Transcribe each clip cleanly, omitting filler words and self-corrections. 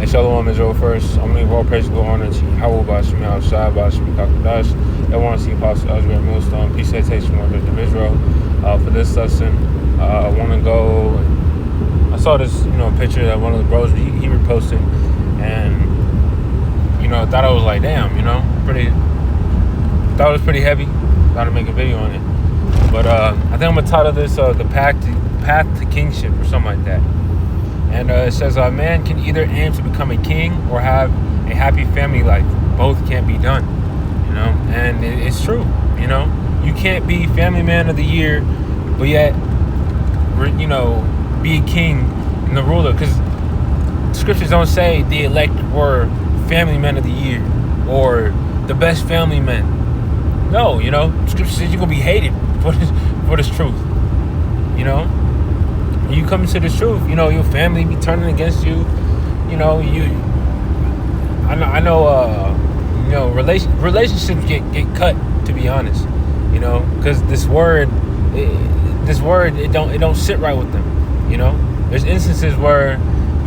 Shalom Israel first. I'm going to give all praise, glory, honor to Yahweh, Bashim, Al-Shai, Bashim, Kakadash. Everyone see Apostle Ezra Millstone. Peace, citation, word of Israel. For this lesson, I want to go. I saw this, picture that one of the bros he reposted, and I thought I was like, damn, thought it was pretty heavy. Thought to make a video on it, but I think I'm gonna title this "The Path to Kingship" or something like that. And it says, "A man can either aim to become a king or have a happy family life. Both can't be done." And it's true. You can't be family man of the year, but yet, be a king and the ruler. Because scriptures don't say the elect were family men of the year or the best family men. No, scripture says you're gonna be hated for this truth. When you come to the truth, your family be turning against you. I know, relationships get cut, to be honest. Because this word, it don't sit right with them. There's instances where,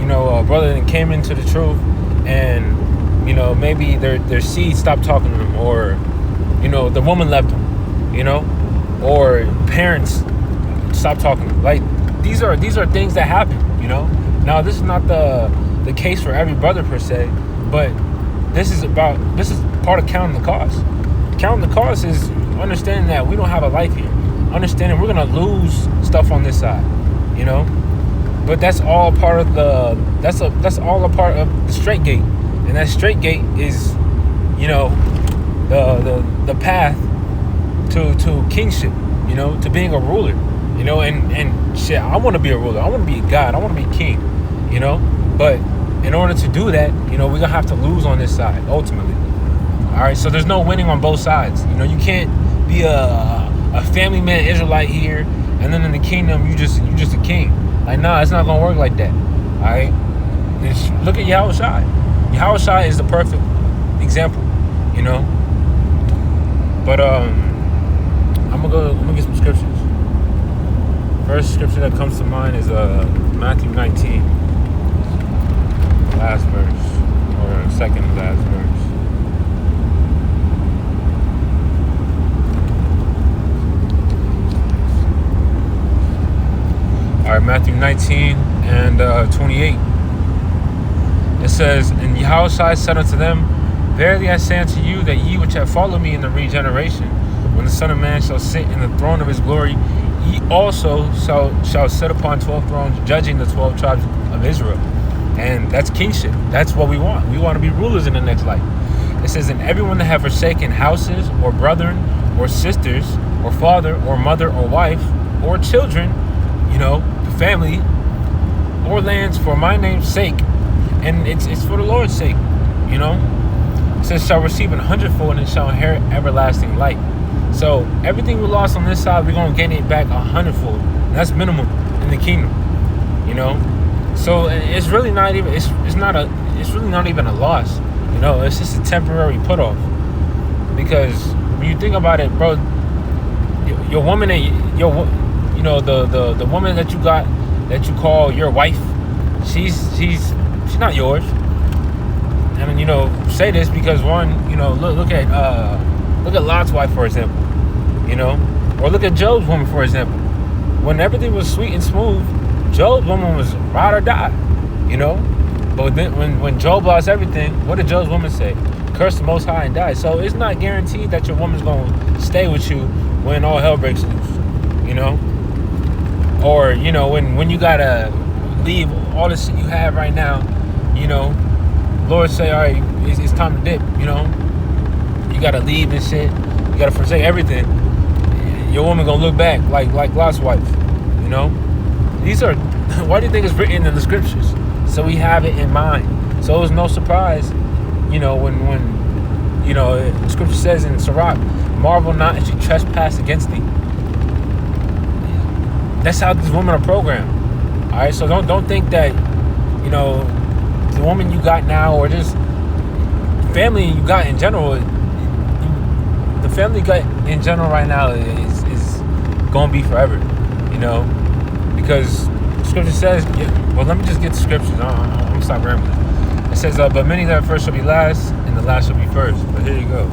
a brother came into the truth, and maybe their seed stopped talking to them, or the woman left them, or parents stopped talking to them. Like these are things that happen. Now this is not the case for every brother per se, but this is part of counting the cost. Counting the cost is understanding that we don't have a life here, understanding we're gonna lose stuff on this side, but that's all part of that's all a part of the straight gate, and that straight gate is the path to kingship, to being a ruler, and shit, I want to be a ruler, I want to be a god, I want to be king, but in order to do that, we're gonna have to lose on this side ultimately. All right, so there's no winning on both sides. You can't be a family man Israelite here, and then in the kingdom you just a king. Like, nah, it's not gonna work like that. All right, look at Yahushua. Yahushua is the perfect example, But I'm gonna get some scriptures. First scripture that comes to mind is Matthew 19, last verse, or second to last verse. All right, Matthew 19 and 28. It says, "And Yahushua said unto them, Verily I say unto you, that ye which have followed me in the regeneration, when the Son of Man shall sit in the throne of his glory, ye also shall sit upon 12 thrones, judging the 12 tribes of Israel." And that's kingship. That's what we want. We want to be rulers in the next life. It says, "And everyone that have forsaken houses, or brethren, or sisters, or father, or mother, or wife, or children," family, "or lands for my name's sake," and it's for the Lord's sake, it says, "shall receive 100-fold and shall inherit everlasting life." So everything we lost on this side, we're gonna gain it back 100-fold. That's minimum in the kingdom, So it's really not even it's really not even a loss, It's just a temporary put off, because when you think about it, bro, your woman and the woman that you got, that you call your wife, she's not yours. I mean, say this because one, look at Lot's wife, for example, or look at Job's woman, for example. When everything was sweet and smooth, Job's woman was ride or die, But then when Job lost everything, what did Job's woman say? Curse the Most High and die. So it's not guaranteed that your woman's gonna stay with you when all hell breaks loose, Or when you gotta leave all the shit you have right now, Lord say, all right, it's time to dip, You gotta leave this shit. You gotta forsake everything. Your woman gonna look back like Lot's wife, These are, why do you think it's written in the scriptures? So we have it in mind. So it was no surprise, when scripture says in Sirach, "Marvel not as you trespass against thee." That's how these women are programmed. All right, so don't think that the woman you got now, or just family you got in general. The family you got in general right now is gonna be forever, because scripture says. Well, let me just get the scriptures. I'm gonna stop rambling. It says, but many that are first shall be last, and the last shall be first. But here you go.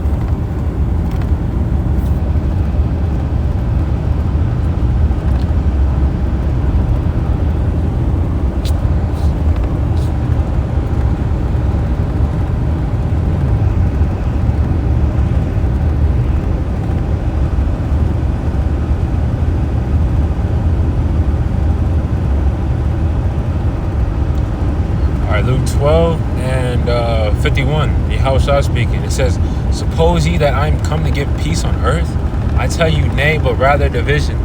Luke 12 and 51, Yahushua speaking. It says, suppose ye that I am come to give peace on earth? I tell you, nay, but rather division.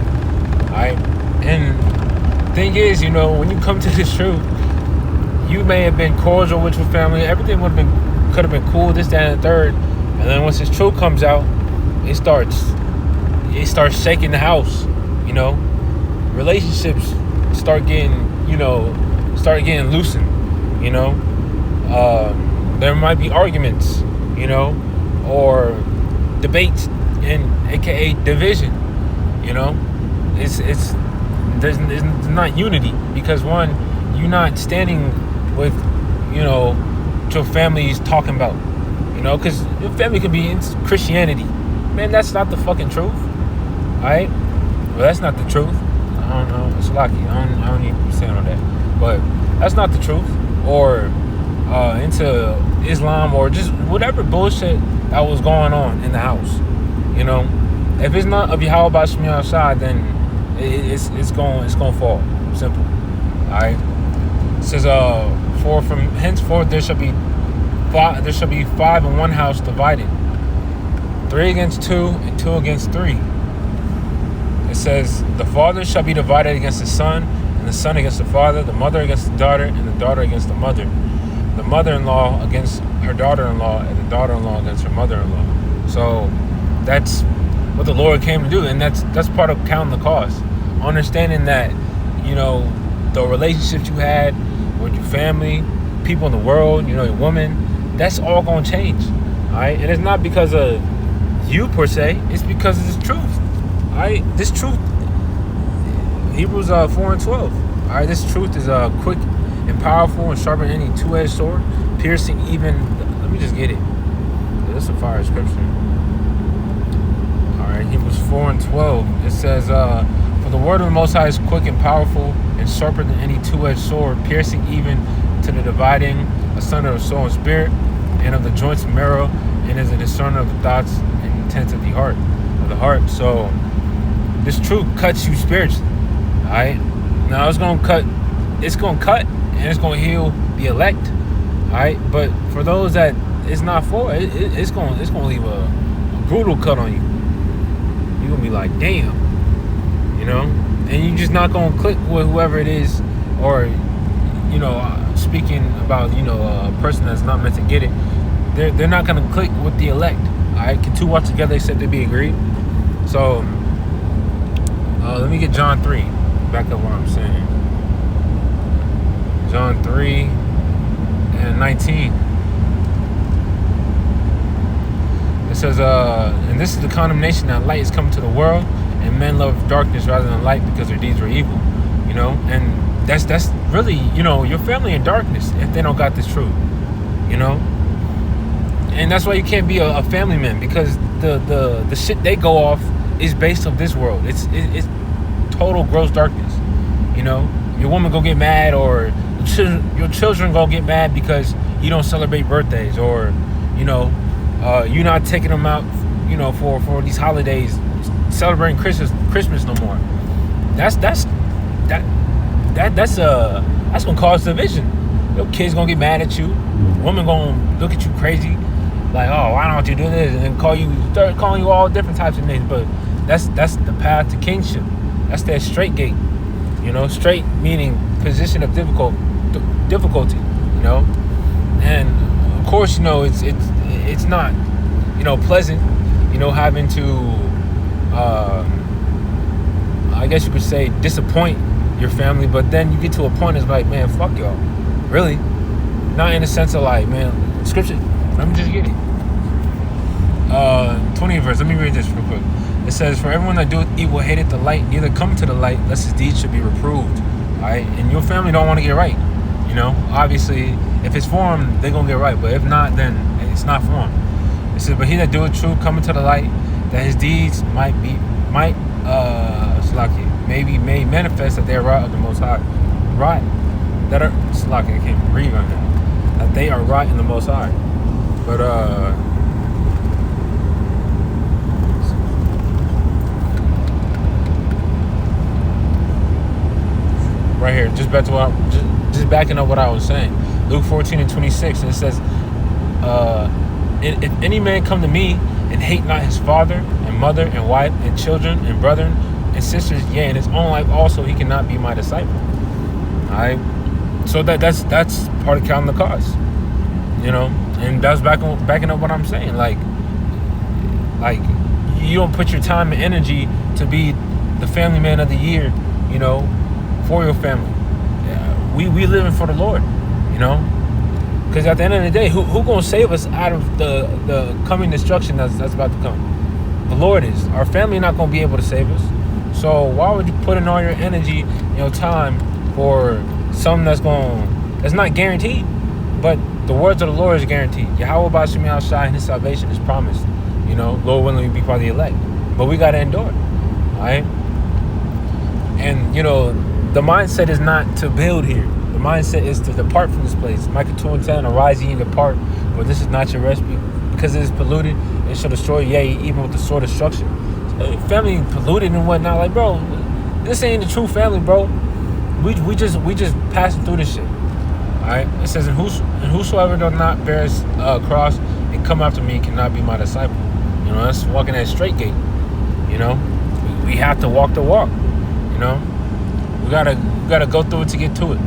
Alright? And thing is, when you come to this truth, you may have been cordial with your family. Everything could have been cool, this, that, and the third. And then once this truth comes out, it starts shaking the house. Relationships start getting loosened. There might be arguments, or debates, and aka division. There's not unity because one, you're not standing with what your family is talking about, because your family could be in Christianity. Man, that's not the fucking truth. Alright? Well, that's not the truth. I don't know. It's lucky. I don't need to stand on that. But that's not the truth. Or into Islam, or just whatever bullshit that was going on in the house. If it's not of Yahweh Bashmi outside, then it's going to fall. Simple. Alright. It says, for from henceforth there shall be five in one house divided, 3 against 2, and 2 against 3. It says, the father shall be divided against the son, and the son against the father, the mother against the daughter, and the daughter against the mother, the mother-in-law against her daughter-in-law, and the daughter-in-law against her mother-in-law. So that's what the Lord came to do, and that's part of counting the cost. Understanding that, the relationships you had with your family, people in the world, your woman, that's all going to change. All right? And it's not because of you per se, it's because of this truth. All right? This truth, Hebrews 4 and 12. All right, this truth is quick and powerful and sharper than any two-edged sword, piercing even. Let me just get it. This is a fire scripture. All right, Hebrews 4 and 12. It says, "For the word of the Most High is quick and powerful and sharper than any two-edged sword, piercing even to the dividing asunder of soul and spirit, and of the joints and marrow, and is a discerner of the thoughts and intents of the heart." So this truth cuts you spiritually. Alright, now it's gonna cut, and it's gonna heal the elect. Alright, but for those that it's not for, it's gonna leave a brutal cut on you. You're gonna be like, damn, and you're just not gonna click with whoever it is, or speaking about a person that's not meant to get it. They're not gonna click with the elect. Alright, can two walk together except they be agreed? So let me get John 3. Back up what I'm saying. John 3 and 19. It says, and this is the condemnation, that light is come to the world, and men love darkness rather than light because their deeds were evil. And that's really, your family in darkness if they don't got this truth. And that's why you can't be a family man, because the shit they go off is based on this world. It's total gross darkness. Your woman gonna get mad, or your children gonna get mad because you don't celebrate birthdays, or you're not taking them out, for these holidays, celebrating Christmas no more. That's gonna cause division. Your kids gonna get mad at you. Woman gonna look at you crazy, like, oh, why don't you do this, and then start calling you all different types of names. But that's the path to kingship. That's that straight gate. Straight meaning position of difficulty. And of course, it's not, pleasant, having to, I guess you could say, disappoint your family. But then you get to a point, it's like, man, fuck y'all. Really? Not in the sense of like, man, scripture, let me just get it. 20th verse, let me read this real quick. It says, for everyone that doeth evil hateth the light, neither come to the light, lest his deeds should be reproved. Alright? And your family don't want to get right. You know, obviously, if it's for him, they're gonna get right. But if not, then it's not for him. It says, but he that doeth true coming to the light, that his deeds might maybe made manifest that they are right of the Most High. Right. That are Slaki, I can't read right now. That they are right in the Most High. But right here, just back to what just backing up what I was saying. Luke 14:26, and it says, if any man come to me and hate not his father and mother and wife and children and brethren and sisters, yea, and his own life also, he cannot be my disciple. Alright? So that's part of counting the cost. You know? And that's backing up what I'm saying. Like you don't put your time and energy to be the family man of the year, you know, for your family. We living for the Lord, you know? Because at the end of the day, who gonna save us out of the coming destruction that's about to come? The Lord is. Our family not gonna be able to save us. So why would you put in all your energy, your time for something that's not guaranteed? But the words of the Lord is guaranteed. Yahweh Bashim Al-Shai, and his salvation is promised. You know, Lord willing, we be part of the elect. But we gotta endure it. Alright? And you know, the mindset is not to build here. The mindset is to depart from this place. Micah 2:10, arise ye and depart, for this is not your rest, because it is polluted, it shall destroy, yea, even with the sword of destruction. Family polluted and whatnot, like, bro, this ain't the true family, bro. We just passing through this shit. Alright? It says, and whosoever does not bear his cross and come after me cannot be my disciple. You know, that's walking that straight gate. You know? We have to walk the walk. You know? We gotta go through it to get to it.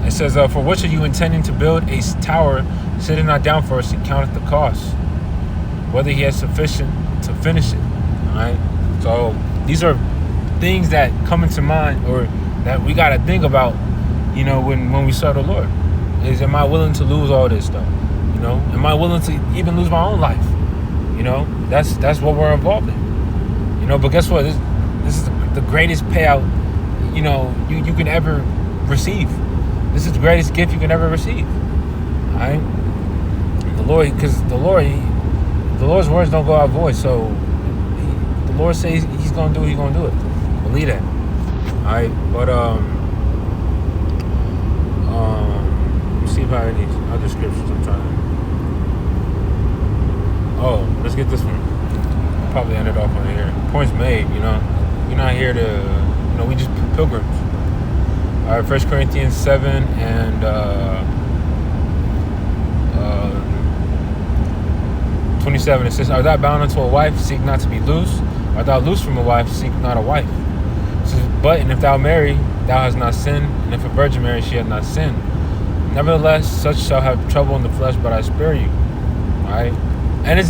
It says, for which are you intending to build a tower, sitting not down first and count the cost, whether he has sufficient to finish it. Alright? So these are things that come into mind, or that we gotta think about, you know, when we serve the Lord. Is, am I willing to lose all this stuff? You know? Am I willing to even lose my own life? You know? That's what we're involved in. You know, but guess what? This is the greatest payout, you know, you can ever receive. This is the greatest gift you can ever receive. Alright? The Lord, because the Lord's words don't go out void. So the Lord says he's gonna do it, he's gonna do it. Believe that. Alright, but let me see if I have any other scriptures I'm trying to. Oh, let's get this one. I'll probably end it off on here. Points made, you know. We're not here to, you know, we just pilgrims. All right, 1 Corinthians 7 and 27. It says, art thou bound unto a wife, seek not to be loose. Art thou loose from a wife, seek not a wife. It says, but, and if thou marry, thou hast not sinned, and if a virgin marry, she hath not sinned. Nevertheless, such shall have trouble in the flesh, but I spare you. All right? And it's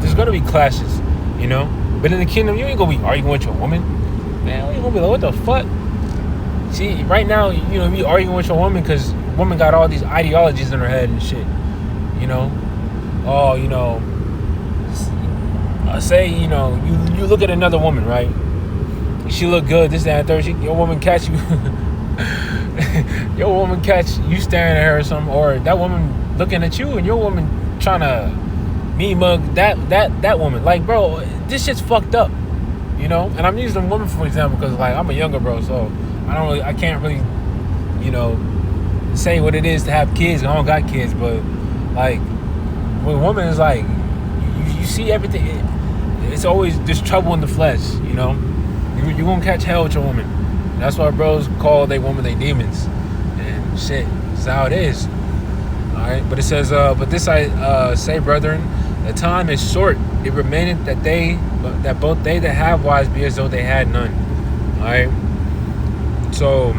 there's going to be clashes, you know? But in the kingdom, you ain't going to be arguing with your woman. Man, you going to be like, what the fuck? See, right now, you know, you arguing with your woman because woman got all these ideologies in her head and shit. You know? Oh, you know, say, you know, you look at another woman, right? She look good, this, that, and third. Your woman catch you. Your woman catch you staring at her or something, or that woman looking at you, and your woman trying to mean mug that woman. Like, bro, this shit's fucked up, you know. And I'm using woman for example because, like, I'm a younger bro, so I can't really, you know, say what it is to have kids. I don't got kids, but like, when a woman is like, you see everything. It's always just trouble in the flesh, you know. You won't catch hell with your woman. That's why bros call they woman they demons and shit. That's how it is. All right, but it says, but this I say, brethren, the time is short. It remaineth that both they that have wives be as though they had none. All right. So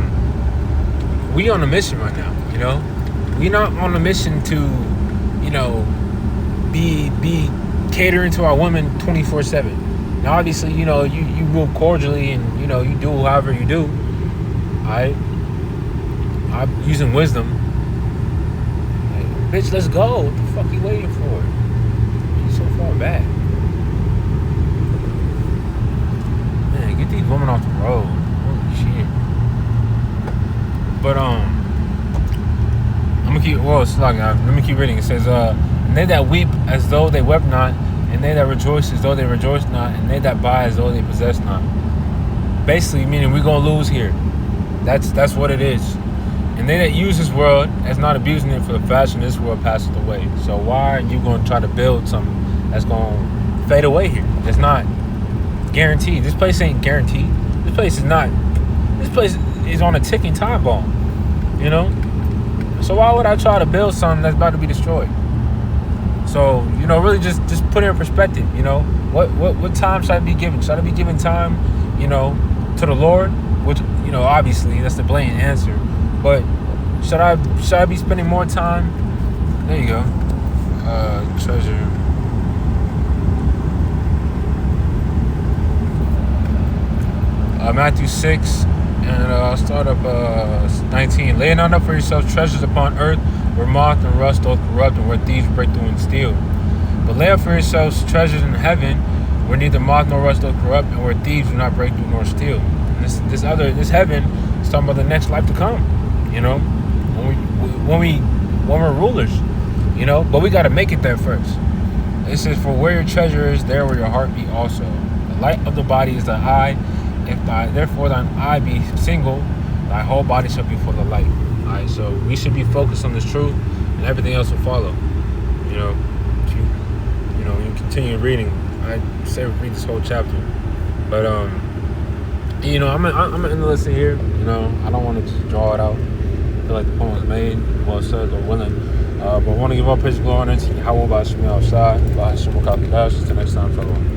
we on a mission right now. You know, we not on a mission to, you know, be catering to our women 24/7. Now, obviously, you know, you move cordially and, you know, you do however you do. Alright? I'm using wisdom. Like, bitch, let's go. What the fuck you waiting for? You're so far back. Man, get these women off the road. Holy shit. But I'm gonna keep. Well, it's like let me keep reading. It says, "And they that weep as though they wept not, and they that rejoice as though they rejoice not, and they that buy as though they possess not." Basically, meaning we're gonna lose here. That's what it is. And they that use this world as not abusing it, for the fashion of this world passeth away. So why are you gonna try to build something that's gonna fade away here? It's not guaranteed. This place ain't guaranteed. This place is not. This place is on a ticking time bomb. You know. So why would I try to build something that's about to be destroyed? So, really just put it in perspective, What time should I be giving? Should I be giving time, to the Lord? Which, obviously that's the blatant answer. But should I be spending more time? There you go. Treasure. Matthew 6. And I'll start up 19. Lay not up for yourselves treasures upon earth, where moth and rust doth corrupt, and where thieves break through and steal. But lay up for yourselves treasures in heaven, where neither moth nor rust doth corrupt, and where thieves do not break through nor steal. And this heaven is talking about the next life to come. When we're rulers. But we got to make it there first. It says, "For where your treasure is, there will your heart be also. The light of the body is the eye. If therefore thine eye be single, thy whole body shall be full of light." Alright, so we should be focused on this truth, and everything else will follow. You continue reading. I say read this whole chapter, but I'm gonna end the lesson here. I don't want to just draw it out. I feel like the poem was made, well said, or willing. But I want to give all praise and glory unto Yahweh by Shemel outside, by Shemel Kakadash. Until next time, shalom.